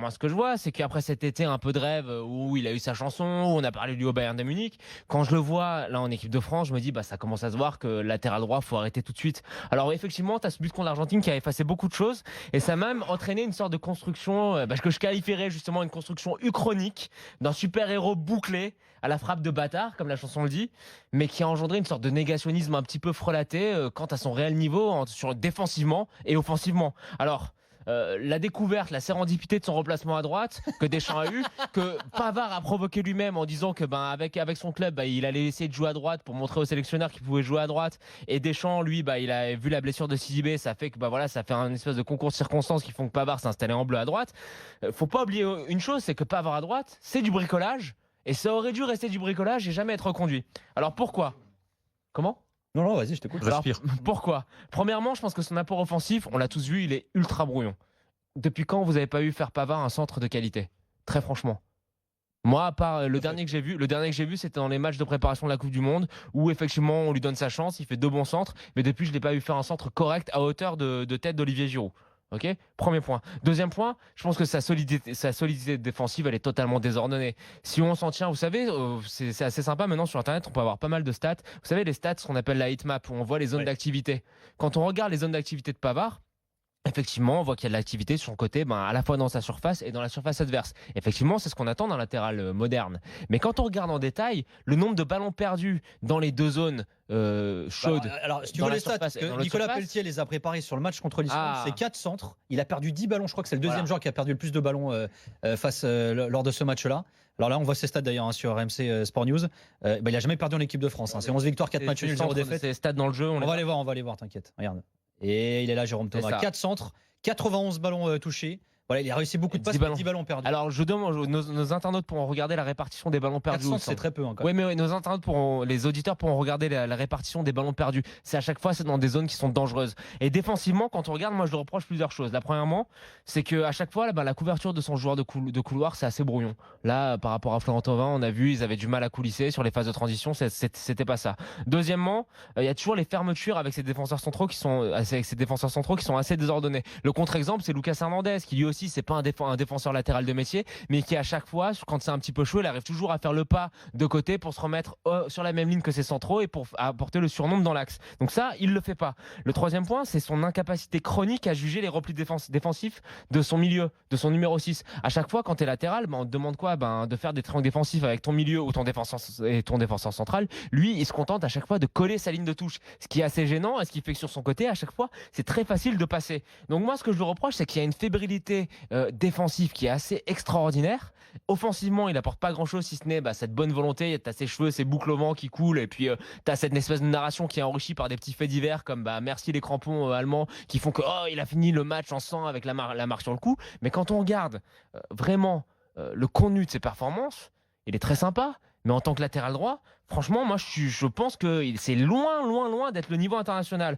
moi, ce que je vois, c'est qu'après cet été un peu de rêve où il a eu sa chanson, où on a parlé de lui au Bayern de Munich, quand je le vois là en équipe de France, je me dis, bah, ça commence à se voir que latéral droit, faut arrêter tout de suite. Alors, effectivement, tu as ce but contre l'Argentine qui a effacé beaucoup de choses et ça a même entraîné une sorte de construction que je qualifierais justement une construction uchronique d'un super-héros bouclé à la frappe de bâtard, comme la chanson le dit, mais qui a engendré une sorte de négationnisme un petit peu frelaté quant à son réel niveau défensivement et offensivement. Alors, la découverte, la sérendipité de son remplacement à droite que Deschamps a eu, que Pavard a provoqué lui-même en disant que avec son club, il allait essayer de jouer à droite pour montrer aux sélectionneurs qu'il pouvait jouer à droite. Et Deschamps, lui, il a vu la blessure de Sidibé, ça fait que ça fait un espèce de concours de circonstances qui font que Pavard s'est installé en bleu à droite. Faut pas oublier une chose, c'est que Pavard à droite, c'est du bricolage. Et ça aurait dû rester du bricolage et jamais être reconduit. Alors pourquoi? Comment? Non, vas-y, je t'écoute. Respire. Pourquoi? Premièrement, je pense que son apport offensif, on l'a tous vu, il est ultra brouillon. Depuis quand vous n'avez pas eu faire Pavard un centre de qualité? Très franchement. Moi, à part le dernier que j'ai vu, c'était dans les matchs de préparation de la Coupe du Monde, où effectivement on lui donne sa chance, il fait 2 bons centres, mais depuis je l'ai pas vu faire un centre correct à hauteur de tête d'Olivier Giroud. Ok, premier point. Deuxième point, je pense que sa solidité défensive, elle est totalement désordonnée. Si on s'en tient, vous savez, c'est assez sympa maintenant sur Internet, on peut avoir pas mal de stats. Vous savez, les stats, ce qu'on appelle la heatmap, où on voit les zones d'activité. Quand on regarde les zones d'activité de Pavard, effectivement, on voit qu'il y a de l'activité sur son côté, à la fois dans sa surface et dans la surface adverse. Effectivement, c'est ce qu'on attend d'un latéral moderne. Mais quand on regarde en détail, le nombre de ballons perdus dans les deux zones chaudes. Alors, si tu veux les stats, que Nicolas Pelletier les a préparés sur le match contre l'Islande, c'est 4 centres. Il a perdu 10 ballons. Je crois que c'est le deuxième joueur qui a perdu le plus de ballons lors de ce match-là. Alors là, on voit ses stats d'ailleurs sur RMC Sport News. Il n'a jamais perdu en équipe de France. C'est 11 victoires, 4 matchs nuls, 0 défaites. C'est stats dans le jeu. On va les voir, t'inquiète. Regarde. Et il est là, Jérôme Thomas. 4 centres, 91 ballons touchés. Voilà, il a réussi beaucoup de passes, 10 ballons perdus. Alors, je demande, nos internautes pourront regarder la répartition des ballons perdus. 400, c'est très peu encore. Oui, mais nos internautes les auditeurs pourront regarder la répartition des ballons perdus. C'est à chaque fois, c'est dans des zones qui sont dangereuses. Et défensivement, quand on regarde, moi, je le reproche plusieurs choses. La premièrement, c'est qu'à chaque fois, la couverture de son joueur de couloir, c'est assez brouillon. Là, par rapport à Florent Thauvin, on a vu, ils avaient du mal à coulisser sur les phases de transition. C'était pas ça. Deuxièmement, il y a toujours les fermetures avec ces défenseurs centraux qui sont assez désordonnés. Le contre-exemple, c'est Lucas Hernandez, qui lui aussi, c'est pas un défenseur latéral de métier, mais qui à chaque fois, quand c'est un petit peu chaud, il arrive toujours à faire le pas de côté pour se remettre sur la même ligne que ses centraux et pour apporter le surnombre dans l'axe. Donc ça, il le fait pas. Le troisième point, c'est son incapacité chronique à juger les replis défensifs de son milieu, de son numéro 6. À chaque fois, quand tu es latéral, on te demande quoi? De faire des triangles défensifs avec ton milieu ou ton défenseur central. Lui, il se contente à chaque fois de coller sa ligne de touche. Ce qui est assez gênant et ce qui fait que sur son côté, à chaque fois, c'est très facile de passer. Donc moi, ce que je lui reproche, c'est qu'il y a une fébrilité défensif qui est assez extraordinaire. Offensivement, il apporte pas grand chose si ce n'est cette bonne volonté. Tu as ses cheveux, ses boucles au vent qui coulent et puis tu as cette espèce de narration qui est enrichie par des petits faits divers comme merci les crampons allemands qui font que il a fini le match en sang avec la marque sur le cou. Mais quand on regarde vraiment le contenu de ses performances, il est très sympa. Mais en tant que latéral droit, franchement, moi je pense que c'est loin d'être le niveau international.